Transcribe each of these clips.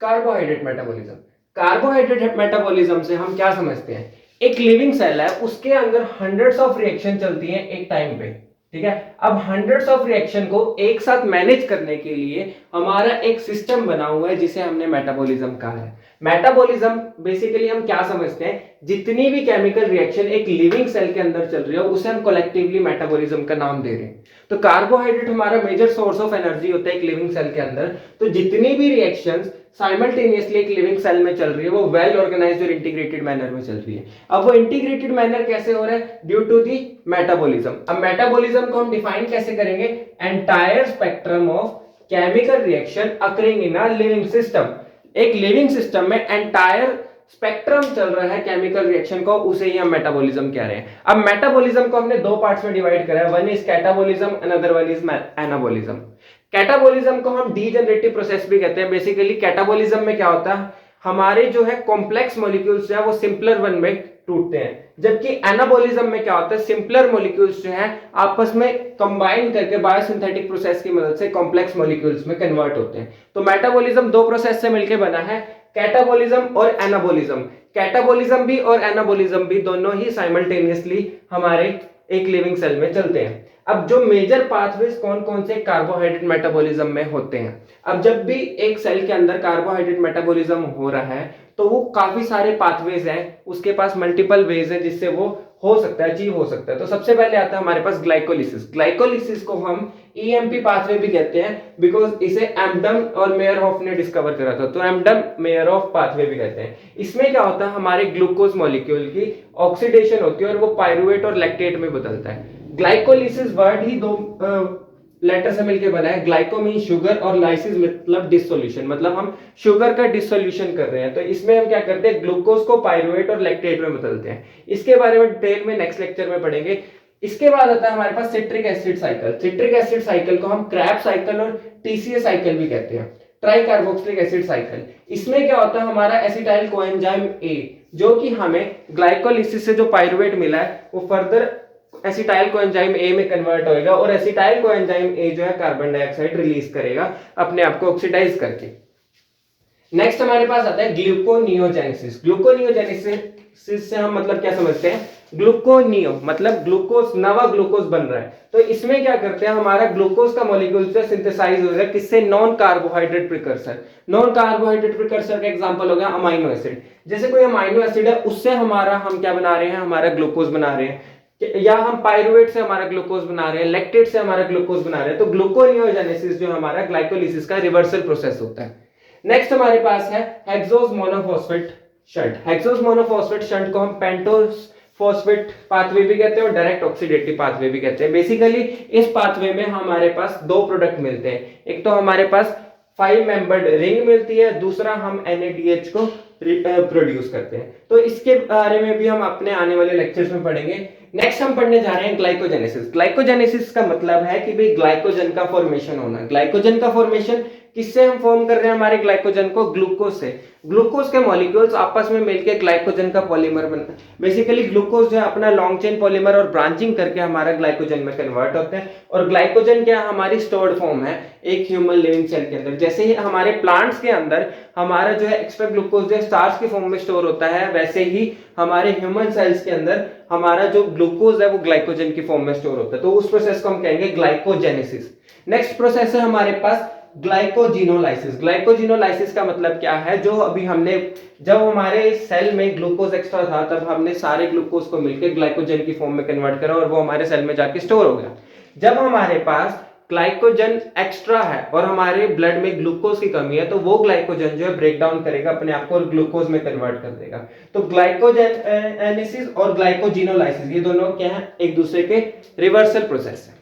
Carbohydrate metabolism. Carbohydrate metabolism से हम क्या समझते हैं, एक लिविंग सेल है, उसके अंदर हंड्रेड्स ऑफ रिएक्शन चलती हैं एक टाइम पे, ठीक है। अब हंड्रेड्स ऑफ रिएक्शन को एक साथ मैनेज करने के लिए हमारा एक सिस्टम बना हुआ है जिसे हमने मेटाबॉलिज्म कहा है। मेटाबॉलिज्म बेसिकली हम क्या समझते हैं, जितनी भी केमिकल रिएक्शन एक लिविंग सेल के अंदर चल रही है उसे हम कलेक्टिवली मेटाबॉलिज्म का नाम दे रहे हैं। तो कार्बोहाइड्रेट हमारा मेजर सोर्स ऑफ एनर्जी होता है एक लिविंग सेल के अंदर। तो जितनी भी रिएक्शंस साइमल्टेनियसली एक लिविंग सेल में चल रही है वो वेल ऑर्गेनाइज्ड और इंटीग्रेटेड मैनर में चल रही है। अब वो इंटीग्रेटेड मैनर कैसे हो रहा है, ड्यू टू दी मेटाबॉलिज्म। अब मेटाबॉलिज्म को हम डिफाइन कैसे करेंगे, entire spectrum of chemical reaction occurring in a living system. एक लिविंग सिस्टम में एंटायर स्पेक्ट्रम चल रहा है केमिकल रिएक्शन को, उसे ही हम मेटाबॉलिज्म कह रहे हैं। अब मेटाबॉलिज्म को हमने दो पार्ट्स में डिवाइड करा है, one is catabolism, another one is anabolism. Catabolism को हम डीजनरेटिव प्रोसेस भी कहते हैं। बेसिकली कैटाबॉलिज्म में क्या होता है, हमारे जो है कॉम्प्लेक्स मॉलिक्यूल्स जो है वो सिंपलर वन में टूटते हैं, जबकि एनाबॉलिज्म में क्या होता है, सिंपलर मॉलिक्यूल्स जो है आपस में कंबाइन करके बायोसिंथेटिक प्रोसेस की मदद से कॉम्प्लेक्स मॉलिक्यूल्स में कन्वर्ट होते हैं। तो मेटाबॉलिज्म दो प्रोसेस से मिलकर बना है, कैटाबॉलिज्म और एनाबॉलिज्म। कैटाबॉलिज्म भी और एनाबॉलिज्म भी दोनों ही साइमल्टेनियसली हमारे एक लिविंग सेल में चलते हैं। अब जो मेजर पाथवेज कौन कौन से कार्बोहाइड्रेट मेटाबॉलिज्म में होते हैं, अब जब भी एक सेल के अंदर कार्बोहाइड्रेट मेटाबॉलिज्म हो रहा है तो वो काफी सारे पाथवेज हैं, उसके पास मल्टीपल वेज है जिससे वो हो सकता है, अचीव हो सकता है। तो सबसे पहले आता है हमारे पास ग्लाइकोलिसिस। ग्लाइकोलिसिस को हम ईएमपी पाथवे भी कहते हैं, बिकॉज इसे एम्डम और मेयरहॉफ ने डिस्कवर करा था, तो एम्डम मेयरहॉफ पाथवे भी कहते हैं। इसमें क्या होता है, हमारे ग्लूकोज मॉलिक्यूल की ऑक्सीडेशन होती है और वो पायरुवेट और लैक्टेट में बदलता है। ग्लाइकोलिसिस वर्ड ही दो लेटर से मिलकर बना है। ग्लाइको मीन शुगर और लाइसिस मतलब डिसोल्यूशन, मतलब हम शुगर का डिसोल्यूशन कर रहे हैं। तो इसमें हम क्या करते हैं, ग्लूकोज को पायरुवेट और लैक्टेट में बदलते हैं। इसके बारे में डिटेल में नेक्स्ट लेक्चर में पढ़ेंगे। इसके बाद आता है हमारे पास citric acid cycle. Citric acid cycle को हम क्रैब साइकिल और टीसीए साइकिल भी कहते हैं, ट्राई कार्बोक्सिलिक एसिड साइकिल। इसमें क्या होता है, हमारा एसिटाइल कोएंजाइम ए जो कि हमें ग्लाइकोलिसिस से जो पायरुवेट मिला है वो फर्दर एसिटाइल कोएंजाइम ए में कन्वर्ट होएगा और एसिटाइल कोएंजाइम ए जो है कार्बन डाइऑक्साइड रिलीज करेगा अपने आप को ऑक्सीडाइज करके। नेक्स्ट हमारे पास आता है ग्लूकोनियोजेनेसिस। ग्लूकोनियोजेनेसिस से हम मतलब क्या समझते हैं, ग्लूकोनियो मतलब ग्लूकोज, नवा ग्लूकोज बन रहा है। तो इसमें क्या करते हैं, हमारा ग्लूकोज का मॉलिक्यूल से सिंथेसाइज हो रहा है किससे, non carbohydrate precursor. Non carbohydrate precursor का एग्जांपल हो गया अमाइनो एसिड। जैसे कोई अमाइनो एसिड है उससे हमारा हम क्या बना रहे हैं, हमारा ग्लूकोज बना रहे हैं, या हम पायरुवेट से हमारा ग्लूकोज बना रहे हैं, लैक्टेट से हमारा ग्लूकोज बना रहे हैं। तो ग्लूकोनियोजेनेसिस जो हमारा ग्लाइकोलिसिस का रिवर्सल प्रोसेस होता है। नेक्स्ट हमारे पास है hexose monophosphate shunt. Hexose monophosphate shunt को हम पेंटोस फॉस्फेट पाथवे भी कहते हैं और डायरेक्ट ऑक्सीडेटिव पाथवे भी कहते हैं। बेसिकली इस पाथवे में हमारे पास दो प्रोडक्ट मिलते हैं, एक तो हमारे पास 5 मेंबर्ड रिंग मिलती है, दूसरा हम NADH को प्रोड्यूस करते हैं। तो इसके बारे में भी हम अपने आने वाले लेक्चर्स में पढ़ेंगे। नेक्स्ट हम पढ़ने जा रहे हैं ग्लाइकोजेनेसिस। ग्लाइकोजेनेसिस का मतलब है कि भाई ग्लाइकोजन का फॉर्मेशन होना। ग्लाइकोजन का फॉर्मेशन किससे हम फॉर्म कर रहे हैं, हमारे ग्लाइकोजन को ग्लूकोज से। ग्लूकोज के मॉलिक्यूल्स आपस में मिलकर ग्लाइकोजन का पॉलीमर बनता है। बेसिकली ग्लूकोज जो है अपना लॉन्ग चेन पॉलीमर और ब्रांचिंग करके हमारा ग्लाइकोजन में कन्वर्ट होते हैं। और ग्लाइकोजन क्या हमारी स्टोर्ड फॉर्म है एक ह्यूमन लिविंग सेल के अंदर। जैसे ही हमारे प्लांट्स के अंदर हमारा जो है एक्स्ट्रा ग्लूकोज जो स्टार्च के फॉर्म में स्टोर होता है, वैसे ही हमारे ह्यूमन सेल्स के अंदर हमारा जो ग्लूकोज है वो ग्लाइकोजन की फॉर्म में स्टोर होता है। तो उस प्रोसेस को हम कहेंगे ग्लाइकोजेनेसिस। नेक्स्ट प्रोसेस है हमारे पास ग्लाइकोजिनोलाइसिस। ग्लाइकोजिनोलाइसिस का मतलब क्या है, जो अभी हमने जब हमारे सेल में ग्लूकोज एक्स्ट्रा था तब हमने सारे ग्लूकोज को मिलकर ग्लाइकोजन की फॉर्म में कन्वर्ट करा और वो हमारे सेल में जाके स्टोर हो गया। जब हमारे पास ग्लाइकोजन एक्स्ट्रा है और हमारे ब्लड में ग्लूकोज की कमी है तो वो ग्लाइकोजन जो है ब्रेक डाउन करेगा अपने आप को और ग्लूकोज में कन्वर्ट कर देगा। तो ग्लाइकोजेनेसिस और ग्लाइकोजिनोलाइसिस ये दोनों क्या है, एक दूसरे के रिवर्सल प्रोसेस है।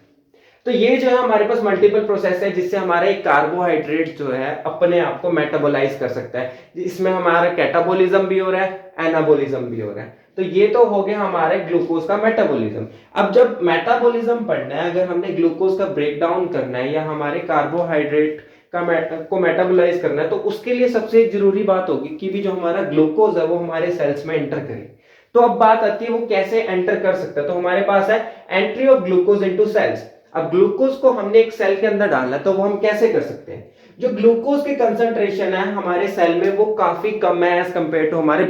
तो ये जो है हमारे पास मल्टीपल प्रोसेस है जिससे हमारा एक कार्बोहाइड्रेट जो है अपने आप को मेटाबोलाइज कर सकता है। इसमें हमारा कैटाबॉलिज्म भी हो रहा है, एनाबॉलिज्म भी हो रहा है। तो ये तो हो गया हमारे ग्लूकोज का मेटाबॉलिज्म। अब जब मेटाबॉलिज्म पढ़ना है, अगर हमने ग्लूकोज का ब्रेक डाउन करना है या हमारे कार्बोहाइड्रेट को मेटाबोलाइज करना है, तो उसके लिए सबसे जरूरी बात होगी कि भी जो हमारा ग्लूकोज है वो हमारे सेल्स में एंटर करे। तो अब बात आती है वो कैसे एंटर कर सकता है। तो हमारे पास है entry of glucose into cells. अब ग्लूकोज को हमने एक सेल के अंदर डालना है तो वो हम कैसे कर सकते हैं। जो ग्लूकोज की कंसंट्रेशन है हमारे सेल में वो काफी कम है एज कंपेयर टू हमारे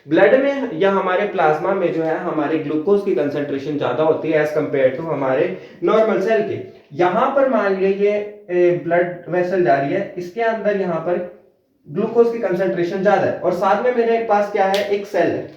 ब्लड में या हमारे प्लाज्मा में जो है हमारे ग्लूकोज की कंसंट्रेशन ज्यादा होती है एज कंपेयर टू हमारे नॉर्मल सेल के। यहां पर मान लीजिए ये ब्लड वेसल जा रही है, इसके अंदर यहां पर ग्लूकोज की कंसंट्रेशन ज्यादा है और साथ में मेरे पास क्या है, एक सेल है।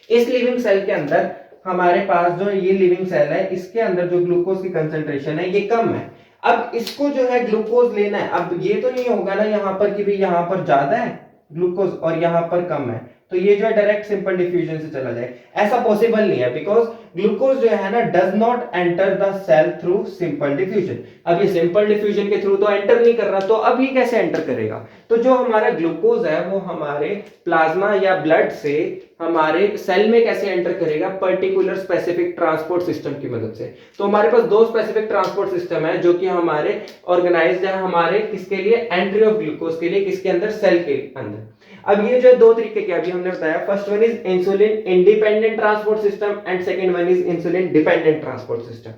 इस लिविंग सेल के अंदर हमारे पास जो ये लिविंग सेल है इसके अंदर जो ग्लूकोज की कंसंट्रेशन है ये कम है। अब इसको जो है ग्लूकोज लेना है, अब ये तो नहीं होगा ना यहाँ पर कि भाई यहाँ पर ज्यादा है ग्लूकोज और यहाँ पर कम है, तो ये जो है डायरेक्ट सिंपल डिफ्यूजन से चला जाए, ऐसा पॉसिबल नहीं है बिकॉज ग्लूकोज जो है ना does not enter the cell through simple diffusion. अब ये सिंपल डिफ्यूजन के थ्रू तो एंटर नहीं कर रहा, तो अब ये कैसे एंटर करेगा? तो जो हमारा ग्लूकोज है वो हमारे प्लाज्मा या ब्लड से हमारे सेल में कैसे एंटर करेगा? पर्टिकुलर स्पेसिफिक ट्रांसपोर्ट सिस्टम की मदद से। तो हमारे पास दो स्पेसिफिक ट्रांसपोर्ट सिस्टम है जो कि हमारे ऑर्गेनाइज्ड है हमारे किसके लिए? एंट्री ऑफ ग्लूकोज के लिए, किसके अंदर? सेल के अंदर। अब ये जो दो तरीके के अभी हमने बताया, first one is insulin independent transport system and second one is insulin dependent transport system.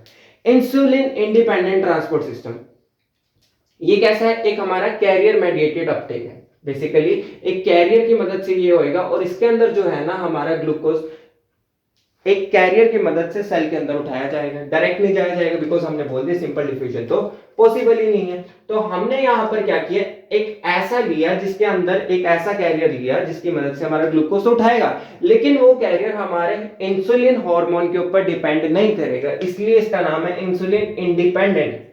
Insulin independent transport system ये कैसा है? एक हमारा कैरियर मेडिएटेड अपटेक है। बेसिकली एक कैरियर की मदद से ये होएगा और इसके अंदर जो है ना हमारा ग्लूकोज एक कैरियर की मदद से सेल के अंदर उठाया जाएगा, डायरेक्ट नहीं जाया जाएगा बिकॉज हमने बोल दिया सिंपल डिफ्यूजन तो पॉसिबल ही नहीं है। तो हमने यहाँ पर क्या किया, एक ऐसा लिया जिसके अंदर एक ऐसा कैरियर लिया जिसकी मदद से हमारा ग्लूकोज तो उठाएगा, लेकिन वो कैरियर हमारे इंसुलिन हार्मोन के ऊपर डिपेंड नहीं करेगा, इसलिए इसका नाम है इंसुलिन इंडिपेंडेंट।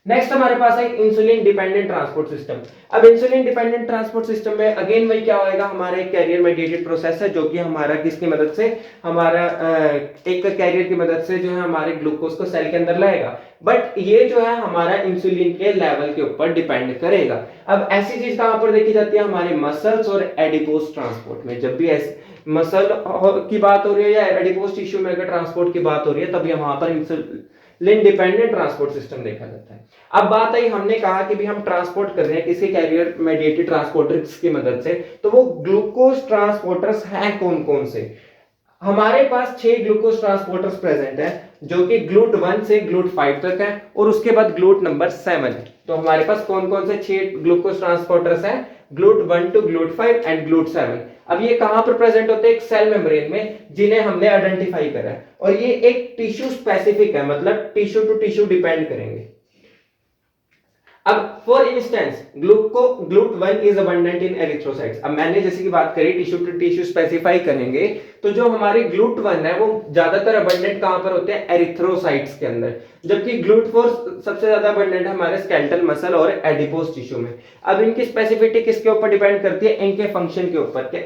नेक्स्ट हमारे पास है इंसुलिन डिपेंडेंट ट्रांसपोर्ट सिस्टम। अब इंसुलिन डिपेंडेंट ट्रांसपोर्ट सिस्टम में अगेन वही क्या होएगा, हमारा एक कैरियर मेडिएटेड प्रोसेस है जो कि हमारा किसकी मदद से, हमारा एक कैरियर की मदद से जो है हमारे ग्लूकोज को सेल के अंदर लाएगा, बट ये जो है हमारा इंसुलिन के लेवल के ऊपर डिपेंड करेगा। अब ऐसी चीज कहां पर देखी जाती है? हमारे मसल्स और एडिपोज ट्रांसपोर्ट में। जब भी ऐसे मसल की बात हो रही है या एडिपोज टिश्यू में अगर ट्रांसपोर्ट की बात हो रही है तभी वहां पर इंसुलिन डिपेंडेंट ट्रांसपोर्ट सिस्टम देखा जाता है। अब बात आई, हमने कहा कि भी हम ट्रांसपोर्ट कर रहे हैं किसी कैरियर मेडिएटेड ट्रांसपोर्टर्स की मदद से, तो वो ग्लूकोज ट्रांसपोर्टर्स हैं कौन कौन से? हमारे पास 6 ग्लूकोज ट्रांसपोर्टर्स प्रेजेंट है जो कि ग्लूट 1 से ग्लूट 5 तक है और उसके बाद ग्लूट नंबर 7 है। तो हमारे पास कौन कौन से 6 ग्लूकोज ट्रांसपोर्टर्स हैं? GLUT 1 to GLUT 5 and GLUT 7। अब ये कहां पर प्रेजेंट होते हैं? एक सेल मेम्ब्रेन में, जिन्हें हमने आइडेंटिफाई करा है और ये एक टिश्यू स्पेसिफिक है, मतलब टिश्यू टू टिश्यू डिपेंड करेंगे। अब for instance GLUT 1 is abundant in erythrocytes. अब मैंने जैसे की बात करी टिश्यू टू टिश्यू स्पेसिफाई करेंगे, तो जो हमारे ग्लूट 1 है वो ज्यादातर अबंडेंट कहां पर होते हैं? एरिथ्रोसाइट्स के अंदर, जबकि ग्लूट 4 सबसे ज्यादा अबंडेंट है हमारे स्केलेटल मसल और एडिपोज टिश्यू में। अब इनकी स्पेसिफिसिटी किसके ऊपर डिपेंड करती है? इनके फंक्शन के ऊपर के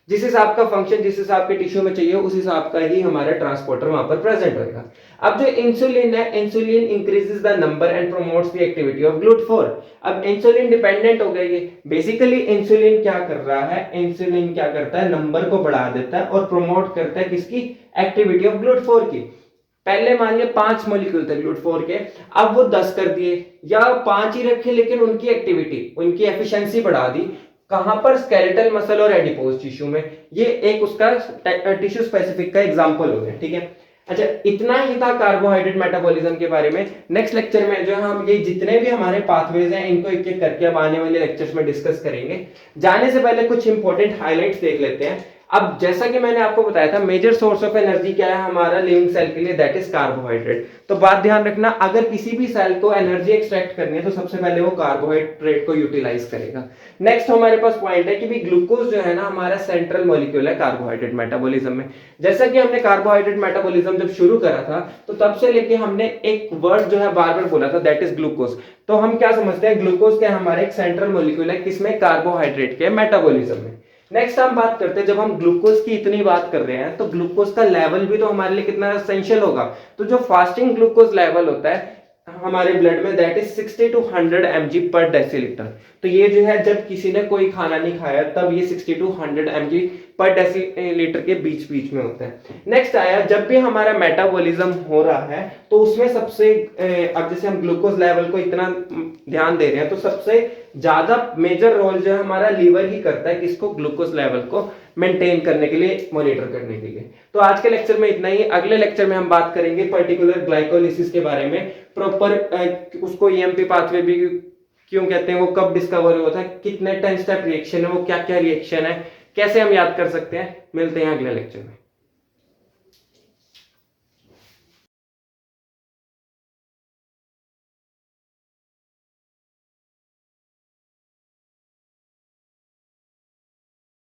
जिस हिसाब का फंक्शन जिस हिसाब के टिश्यू में चाहिए उस हिसाब का ही हमारा ट्रांसपोर्टर वहां पर प्रेजेंट होगा। अब जो इंसुलिन है, insulin increases the number and promotes the activity of GLUT 4। अब इंसुलिन डिपेंडेंट हो गई है। बेसिकली इंसुलिन क्या कर रहा है? इंसुलिन क्या करता है? नंबर को बढ़ा देता है और प्रमोट करता है किसकी? एक्टिविटी ऑफ ग्लूट 4 की। पहले मान लिया 5 मॉलिक्यूल थे ग्लूट 4 के, अब वो 10 कर दिए या 5 ही रखे, लेकिन उनकी एक्टिविटी उनकी एफिशिएंसी बढ़ा दी। कहां पर? स्केलेटल मसल और एडिपोज टिश्यू में। ये एक उसका टिश्यू स्पेसिफिक का एग्जांपल हो गया, ठीक है। अच्छा, इतना ही था कार्बोहाइड्रेट मेटाबॉलिज्म के बारे में। नेक्स्ट लेक्चर में जो हम ये जितने भी हमारे पाथवेज हैं इनको एक एक करके अब आने वाले लेक्चर्स में डिस्कस करेंगे। जाने से पहले कुछ इंपॉर्टेंट हाइलाइट्स देख लेते हैं। अब जैसा कि मैंने आपको बताया था मेजर सोर्स ऑफ एनर्जी क्या है हमारा लिविंग सेल के लिए? That is carbohydrate. तो बात ध्यान रखना, अगर किसी भी सेल को एनर्जी एक्सट्रैक्ट करनी है तो सबसे पहले वो कार्बोहाइड्रेट को यूटिलाइज करेगा। नेक्स्ट हमारे पास पॉइंट है कि भी ग्लूकोज जो है ना हमारा सेंट्रल मॉलिक्यूल है कार्बोहाइड्रेट मेटाबॉलिज्म में। जैसा कि हमने कार्बोहाइड्रेट मेटाबॉलिज्म जब शुरू करा था तो तब से लेके हमने एक वर्ड जो है बार बार बोला था, दैट इज ग्लूकोज। तो हम क्या समझते हैं? ग्लूकोज क्या हमारे एक सेंट्रल मॉलिक्यूल है, किसमें? कार्बोहाइड्रेट के मेटाबॉलिज्म में। नेक्स्ट हम बात करते हैं, जब हम ग्लूकोज की इतनी बात कर रहे हैं तो ग्लूकोज का लेवल भी तो हमारे लिए कितना एसेंशियल होगा। तो जो फास्टिंग ग्लूकोज लेवल होता है हमारे ब्लड में, दैट इज 60 to 100 mg पर डेसीलीटर। तो ये जो है जब किसी ने कोई खाना नहीं खाया तब ये 60 to 100 mg पर डेसीलीटर के बीच बीच में होता है। नेक्स्ट आया, जब भी हमारा मेटाबॉलिज्म हो रहा है तो उसमें सबसे अब जैसे हम ग्लूकोज लेवल को इतना ध्यान दे रहे हैं तो सबसे ज्यादा मेजर रोल जो है हमारा लीवर ही करता है, किसको? ग्लूकोज लेवल को मेंटेन करने के लिए, मॉनिटर करने के लिए। तो आज के लेक्चर में इतना ही। अगले लेक्चर में हम बात करेंगे पर्टिकुलर ग्लाइकोलिसिस के बारे में, प्रॉपर उसको ईएमपी पाथवे भी क्यों कहते हैं, वो कब डिस्कवर हुआ था, कितने 10 स्टेप रिएक्शन है, वो क्या क्या रिएक्शन है, कैसे हम याद कर सकते हैं। मिलते हैं अगले लेक्चर में।